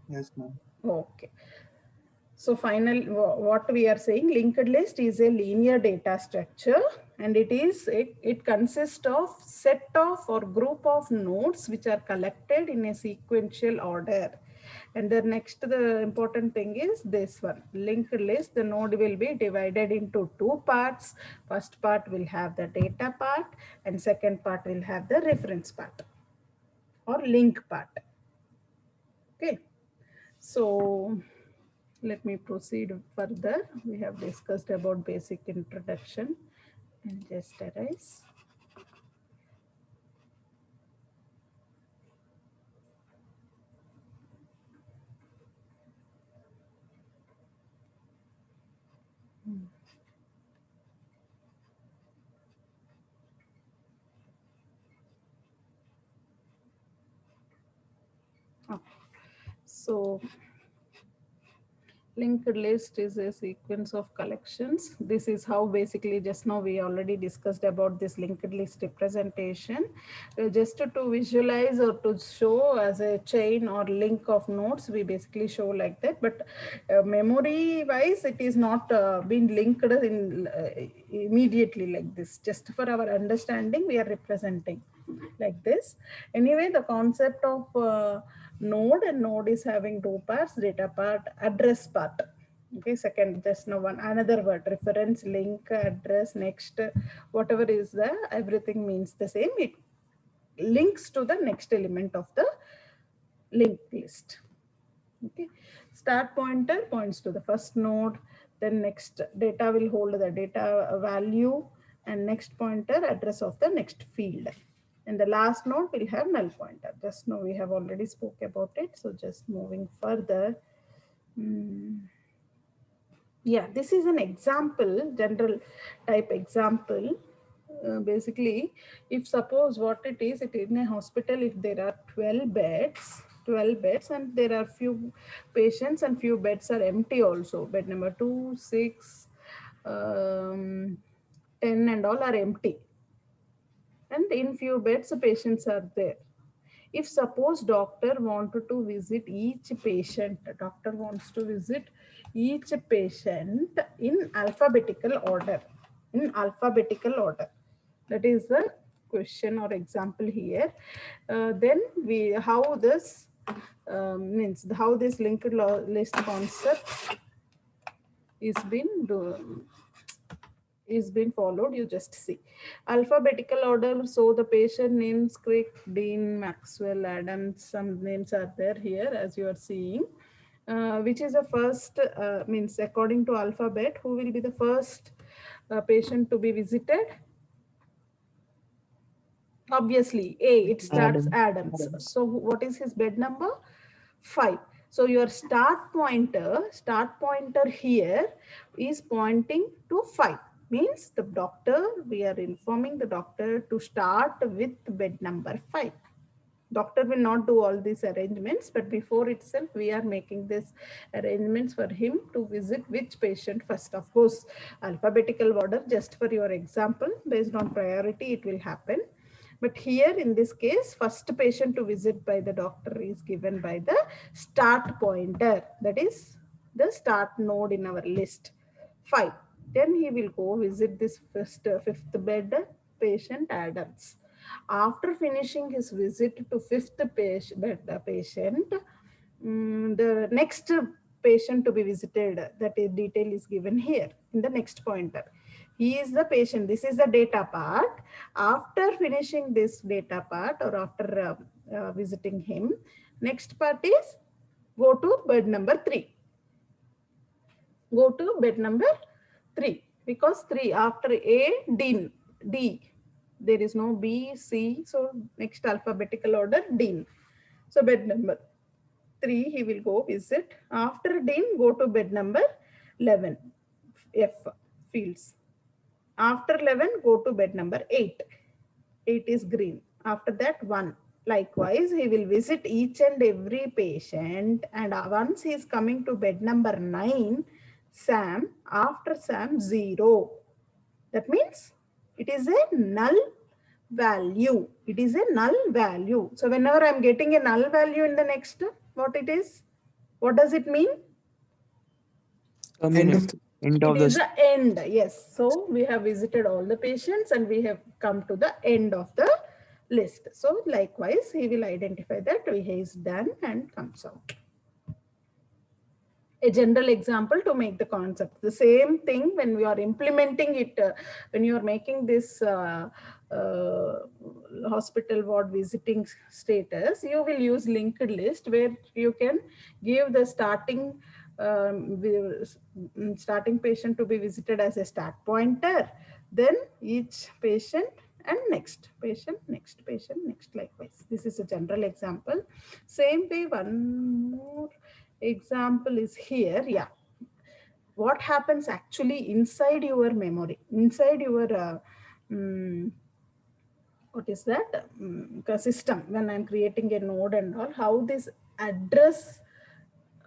Yes, ma'am. Okay. So what we are saying, linked list is a linear data structure, and it consists of set of or group of nodes which are collected in a sequential order. And the important thing is this one, linked list. The node will be divided into two parts. First part will have the data part, and second part will have the reference part or link part. Okay. So let me proceed further. We have discussed about basic introduction and just arise. Okay. So linked list is a sequence of collections. This is how basically just now we already discussed about this linked list representation. Just to visualize or to show as a chain or link of nodes, we basically show like that. But memory wise, it is not been linked in immediately like this. Just for our understanding, we are representing like this. Anyway, the concept of node, and node is having two parts, data part, address part. Okay, second, just now one another word, reference, link, address, next, whatever is there, everything means the same. It links to the next element of the linked list. Okay, start pointer points to the first node, then next data will hold the data value, and next pointer address of the next field, and the last node will have null pointer. Just now we have already spoke about it, so just moving further. Hmm. Yeah, this is an example, general type example. Basically, if suppose what it is, it in a hospital, if there are 12 beds, and there are few patients and few beds are empty also. Bed number 2, 6, 10 and all are empty. And in few beds, patients are there. If suppose doctor wanted to visit each patient, doctor wants to visit each patient in alphabetical order, that is the question or example here. Then we how this means how this list concept is been is being followed. You just see alphabetical order. So the patient names, Crick, Dean, Maxwell, Adams, some names are there here as you are seeing. Which is the first means according to alphabet, who will be the first patient to be visited? Obviously A, it starts Adam. Adams. So what is his bed number? 5. So your start pointer here is pointing to 5. Means the doctor, we are informing the doctor to start with bed number 5. Doctor will not do all these arrangements, but before itself we are making this arrangements for him to visit which patient first. Of course, alphabetical order, just for your example, based on priority it will happen. But here in this case, first patient to visit by the doctor is given by the start pointer, that is the start node in our list 5. Then he will go visit this fifth bed patient Adams. After finishing his visit to fifth patient, the next patient to be visited, that is detail is given here in the next pointer. He is the patient. This is the data part. After finishing this data part or after visiting him, next part is go to bed number 3. Go to bed number 3 because 3 after A, D. There is no B, C. So next alphabetical order, Dean. So bed number 3, he will go visit. After Dean, go to bed number 11, F, fields. After 11, go to bed number 8. 8 is green. After that, 1. Likewise, he will visit each and every patient. And once he is coming to bed number 9, Sam, after Sam, 0. That means it is a null value. It is a null value. So whenever I am getting a null value in the next, what it is? What does it mean? End of End It of is the the end. Yes. So we have visited all the patients and we have come to the end of the list. So likewise, he will identify that he is done and comes out. A general example to make the concept. The same thing when we are implementing it, when you are making this uh, hospital ward visiting status, you will use linked list where you can give the starting patient to be visited as a start pointer, then each patient and next patient, next patient, next, likewise. This is a general example. Same way, one more example is here. Yeah, what happens actually inside your memory, inside your what is that system, when I'm creating a node and all, how this address,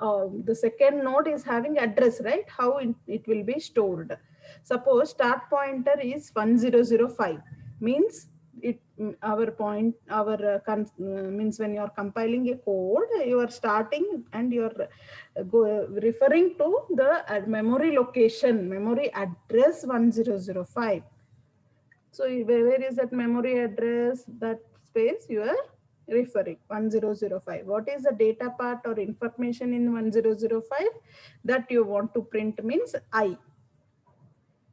the second node is having address, right? How it will be stored. Suppose start pointer is 1005, means it our point our means when you are compiling a code, you are starting and you are referring to the memory location, memory address 1005. So where is that memory address, that space you are referring, 1005. What is the data part or information in 1005 that you want to print means I.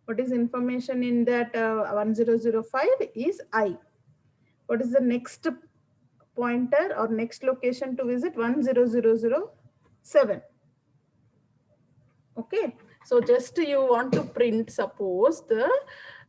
What is information in that 1005 is I. What is the next pointer or next location to visit? 10007. Okay, so just you want to print, suppose the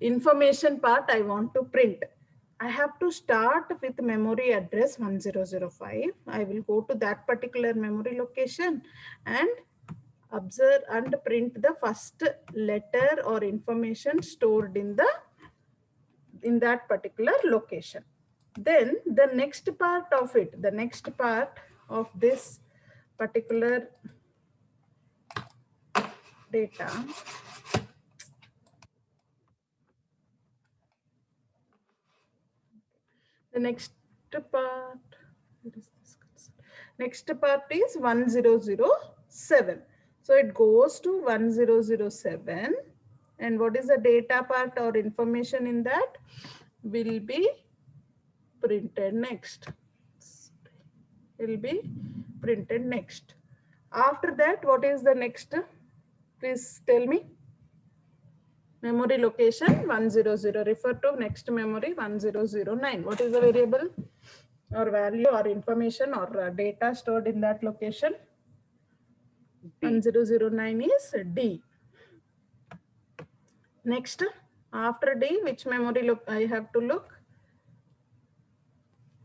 information part I want to print. I have to start with memory address 1005. I will go to that particular memory location and observe and print the first letter or information stored in that particular location. Then the next part of it, the next part of this particular data, the next part, where is this? Next part is 1007. So it goes to 1007. And what is the data part or information in that will be printed next. Will be printed next. After that, what is the next? Please tell me. Memory location 100. Refer to next memory 1009. What is the variable or value or information or data stored in that location? 1009 is D. Next, after D, which memory look I have to look?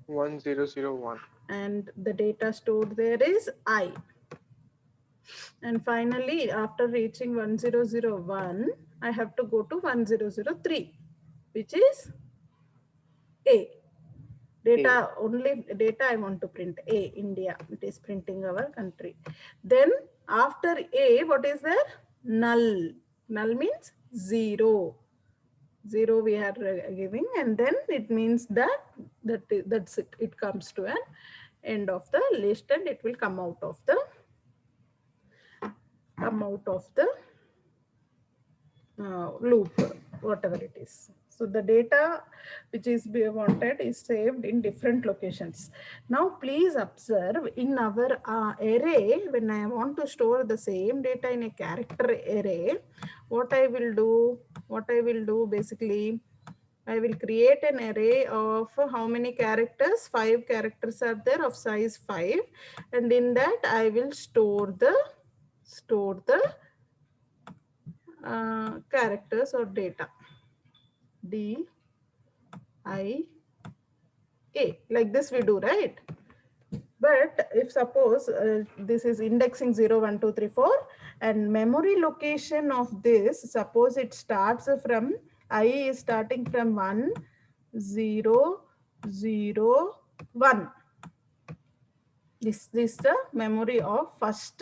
1001. And the data stored there is I. And finally, after reaching 1001, I have to go to 1003, which is A. Data, only data I want to print. A, India. It is printing our country. Then after A, what is there? Null. Null means 0. 0 we are giving, and then it means that's it. It comes to an end of the list and it will come out of the loop, whatever it is. So the data which is wanted is saved in different locations. Now please observe in our array, when I want to store the same data in a character array, what I will do basically, I will create an array of how many characters? 5 characters are there of size 5, and in that I will store the characters or data. D, I, A. Like this we do, right? But if suppose this is indexing 0, 1, 2, 3, 4, and memory location of this, suppose it starts from, I is starting from 1, 0, 0, 1. This is the memory of first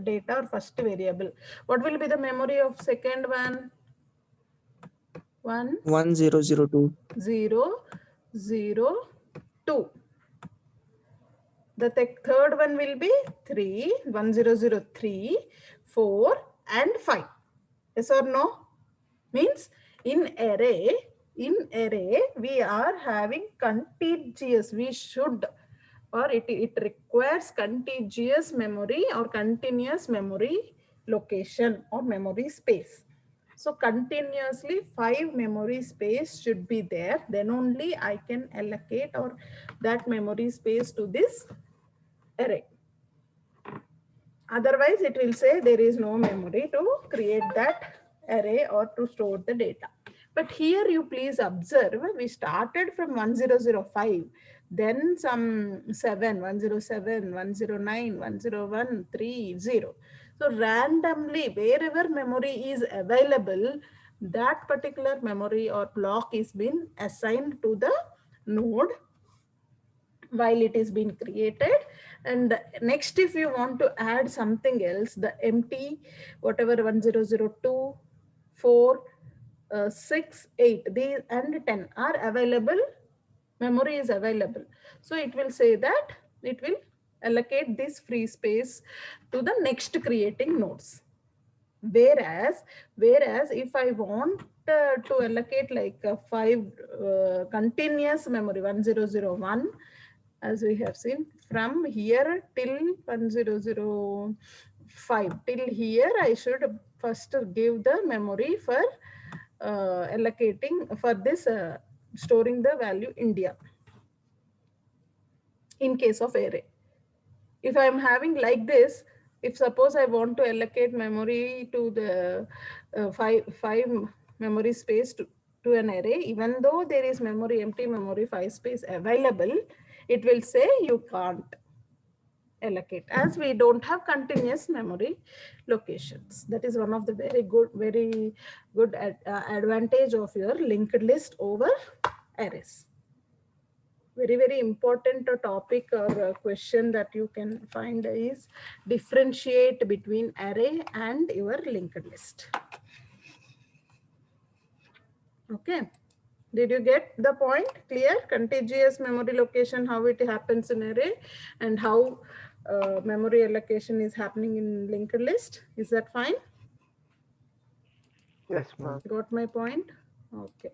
data or first variable. What will be the memory of second one? 1, 1002. 0, 0, 2. The third one will be 3, 1003, 4 and 5. Yes or no? Means in array we are having contiguous, we should, or it requires contiguous memory or continuous memory location or memory space. So continuously 5 memory space should be there, then only I can allocate or that memory space to this array. Otherwise it will say there is no memory to create that array or to store the data. But here you please observe, we started from 1005, then some 7, 107, 109, 101, 30. So randomly, wherever memory is available, that particular memory or block is been assigned to the node while it is being created. And next, if you want to add something else, the empty whatever 1002, 4, 6, 8 these and 10 are available, memory is available, so it will say that it will allocate this free space to the next creating nodes. Whereas if I want to allocate like 5 continuous memory 1001, as we have seen, from here till 1005 till here, I should first give the memory for allocating for this storing the value India in case of array. If I am having like this, if suppose I want to allocate memory to the five memory space to an array, even though there is memory, empty memory 5 space available, it will say you can't allocate as we don't have continuous memory locations. That is one of the very good advantage of your linked list over arrays. Very important topic or question that you can find is differentiate between array and your linked list. Okay, did you get the point clear? Contiguous memory location, how it happens in array, and how memory allocation is happening in linked list. Is that fine? Yes, ma'am. Got my point? Okay.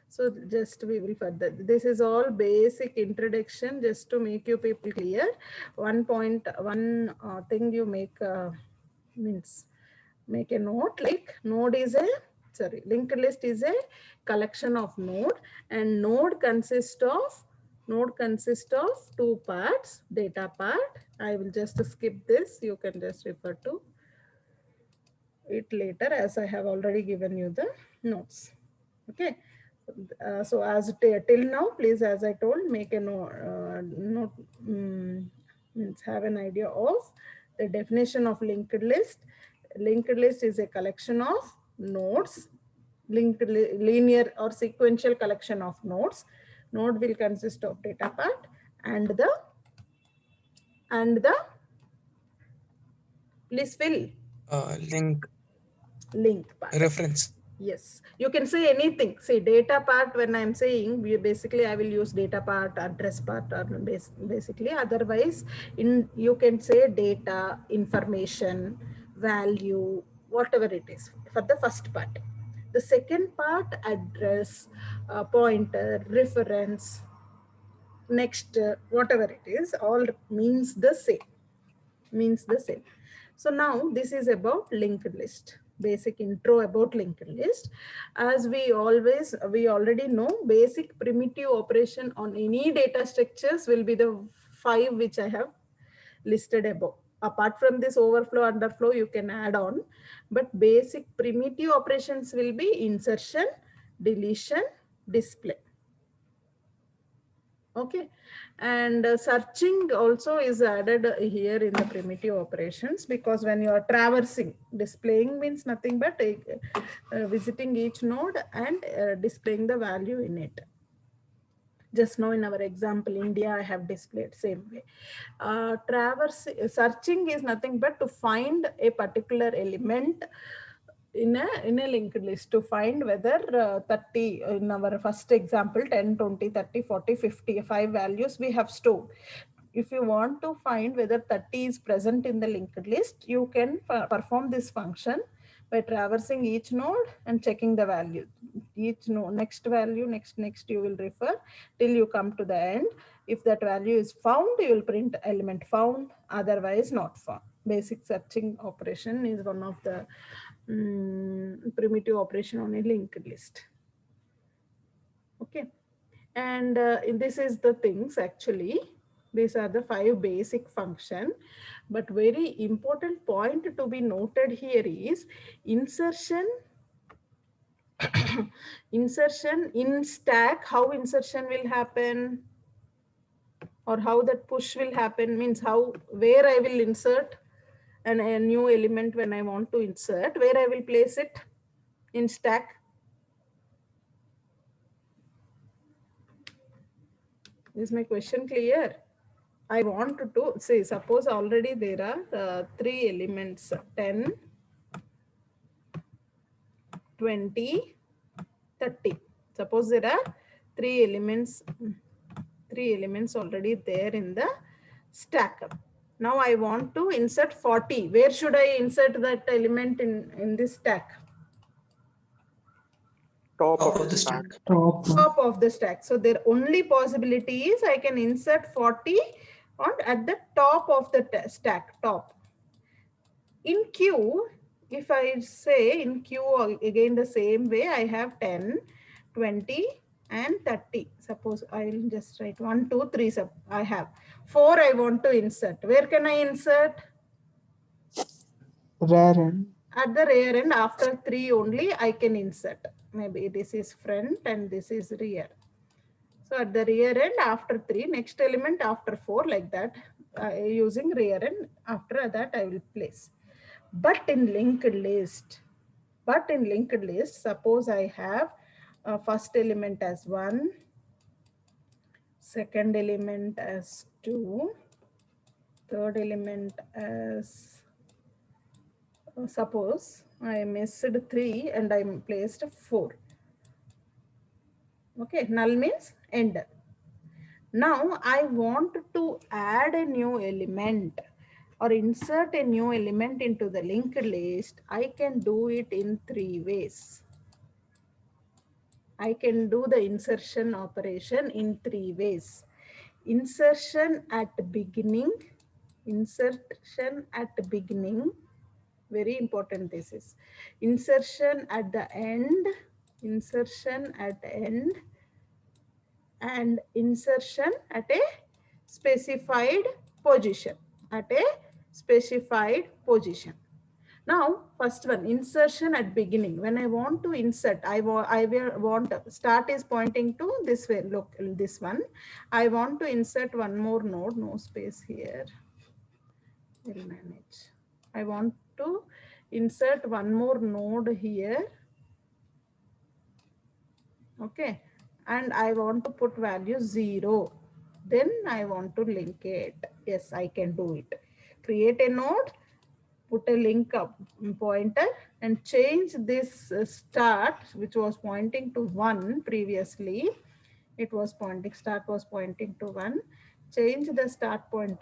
So just we will further. This is all basic introduction just to make you people clear. One thing you means make a note, like linked list is a collection of node, and node consists of two parts, data part. I will just skip this. You can just refer to it later as I have already given you the notes. Okay. So as till now, please, as I told, make a note, means have an idea of the definition of linked list. Linked list is a collection of nodes, linear or sequential collection of nodes. Node will consist of data part and the please fill Link link part. reference. Yes, you can say anything. Say data part, when I'm saying, basically I will use data part, address part, or basically otherwise you can say data, information, value, whatever it is for the first part. The second part, address, pointer, reference, next, whatever it is, all means the same. So now this is about linked list, basic intro about linked list. As we already know, basic primitive operation on any data structures will be the 5 which I have listed above. Apart from this overflow, underflow, you can add on, but basic primitive operations will be insertion, deletion, display. Okay, and searching also is added here in the primitive operations, because when you are traversing, displaying means nothing but visiting each node and displaying the value in it. Just now in our example, India, I have displayed same way. Searching is nothing but to find a particular element in a linked list, to find whether 30, in our first example, 10, 20, 30, 40, 50, 5 values we have stored. if you want to find whether 30 is present in the linked list, you can perform this function by traversing each node and checking the value. Each node, next value, next, you will refer till you come to the end. If that value is found, you will print element found, otherwise not found. Basic searching operation is one of the primitive operation on a linked list. Okay. And this is the things actually. These are the 5 basic function. But very important point to be noted here is insertion. Insertion in stack, how insertion will happen or how that push will happen means how, where I will insert a new element when I want to insert, where I will place it in stack. Is my question clear? I want to say, suppose already there are 3 elements, 10, 20, 30. Suppose there are 3 elements already there in the stack. Now I want to insert 40. Where should I insert that element in this stack? Top of the stack. Top of the stack. So their only possibility is I can insert 40 at the top of the stack, top. In queue, if I say in queue again the same way, I have 10, 20 and 30. Suppose I will just write 1, 2, 3. I have 4 I want to insert. Where can I insert? Rear end. At the rear end, after 3 only I can insert. Maybe this is front and this is rear. So at the rear end after 3, next element after 4, like that, using rear end. After that I will place. But in linked list, suppose I have first element as 1, second element as 2, third element as, suppose I missed 3 and I placed 4. Okay, null means end. Now I want to add a new element or insert a new element into the linked list. I can do it in 3 ways. I can do the insertion operation in 3 ways. Insertion at beginning, very important this is. Insertion at the end, and insertion at a specified position, Now, first one, insertion at beginning. When I want to insert, I want start is pointing to this way. Look, this one. I want to insert one more node. No space here. We'll manage. I want to insert one more node here. Okay, and I want to put value 0. Then I want to link it. Yes, I can do it. Create a node, put a link up pointer and change this start, which was pointing to 1 previously. It was pointing, start was pointing to 1. Change the start pointer